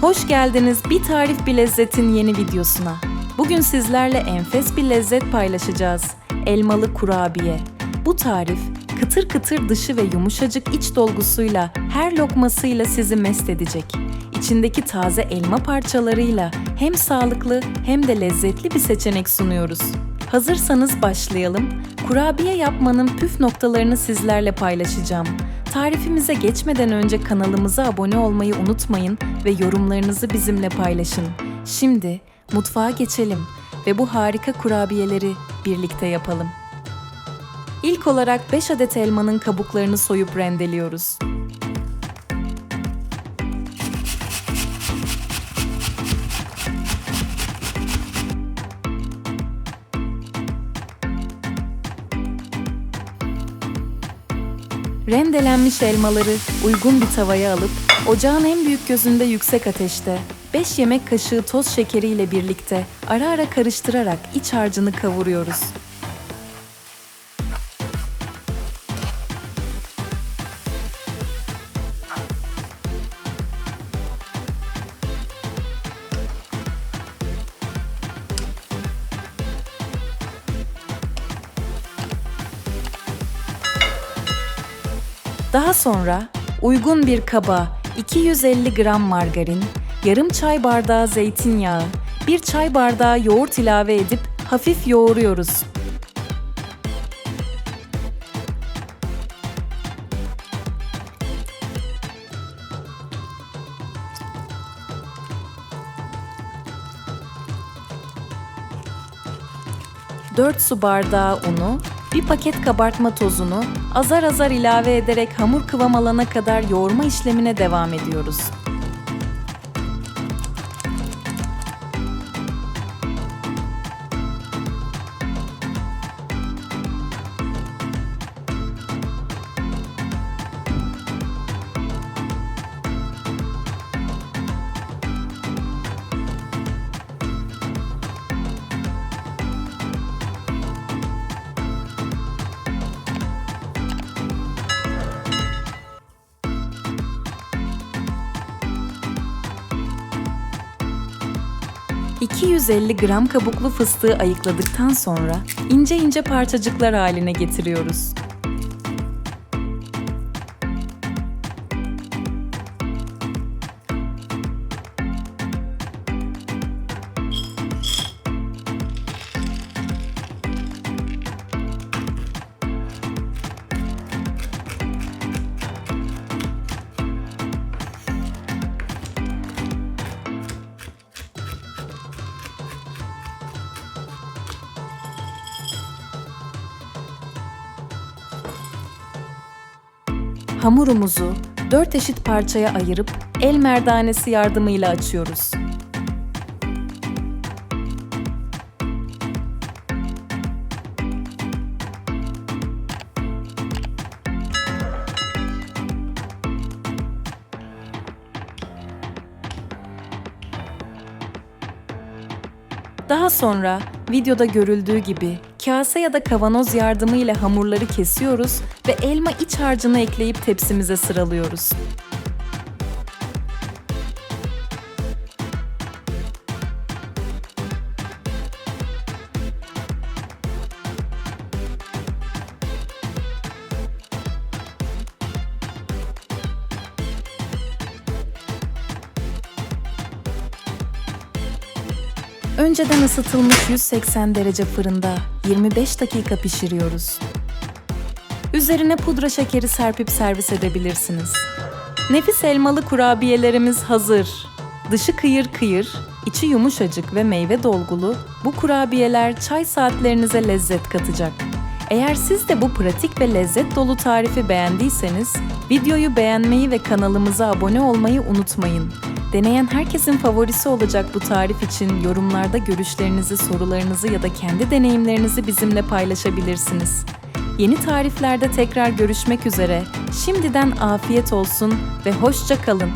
Hoş geldiniz Bir Tarif Bir Lezzet'in yeni videosuna. Bugün sizlerle enfes bir lezzet paylaşacağız. Elmalı kurabiye. Bu tarif, kıtır kıtır dışı ve yumuşacık iç dolgusuyla her lokmasıyla sizi mest edecek. İçindeki taze elma parçalarıyla hem sağlıklı hem de lezzetli bir seçenek sunuyoruz. Hazırsanız başlayalım. Kurabiye yapmanın püf noktalarını sizlerle paylaşacağım. Tarifimize geçmeden önce kanalımıza abone olmayı unutmayın ve yorumlarınızı bizimle paylaşın. Şimdi mutfağa geçelim ve bu harika kurabiyeleri birlikte yapalım. İlk olarak 5 adet elmanın kabuklarını soyup rendeliyoruz. Rendelenmiş elmaları uygun bir tavaya alıp ocağın en büyük gözünde yüksek ateşte 5 yemek kaşığı toz şekeri ile birlikte ara ara karıştırarak iç harcını kavuruyoruz. Daha sonra uygun bir kaba 250 gram margarin, yarım çay bardağı zeytinyağı, 1 çay bardağı yoğurt ilave edip hafif yoğuruyoruz. Dört su bardağı unu, bir paket kabartma tozunu azar azar ilave ederek hamur kıvam alana kadar yoğurma işlemine devam ediyoruz. ...250 gram kabuklu fıstığı ayıkladıktan sonra ince ince parçacıklar haline getiriyoruz. Hamurumuzu 4 eşit parçaya ayırıp el merdanesi yardımıyla açıyoruz. Daha sonra videoda görüldüğü gibi kase ya da kavanoz yardımıyla hamurları kesiyoruz ve elma iç harcını ekleyip tepsimize sıralıyoruz. Önceden ısıtılmış 180 derece fırında 25 dakika pişiriyoruz. Üzerine pudra şekeri serpip servis edebilirsiniz. Nefis elmalı kurabiyelerimiz hazır. Dışı kıyır kıyır, içi yumuşacık ve meyve dolgulu bu kurabiyeler çay saatlerinize lezzet katacak. Eğer siz de bu pratik ve lezzet dolu tarifi beğendiyseniz videoyu beğenmeyi ve kanalımıza abone olmayı unutmayın. Deneyen herkesin favorisi olacak bu tarif için yorumlarda görüşlerinizi, sorularınızı ya da kendi deneyimlerinizi bizimle paylaşabilirsiniz. Yeni tariflerde tekrar görüşmek üzere. Şimdiden afiyet olsun ve hoşça kalın.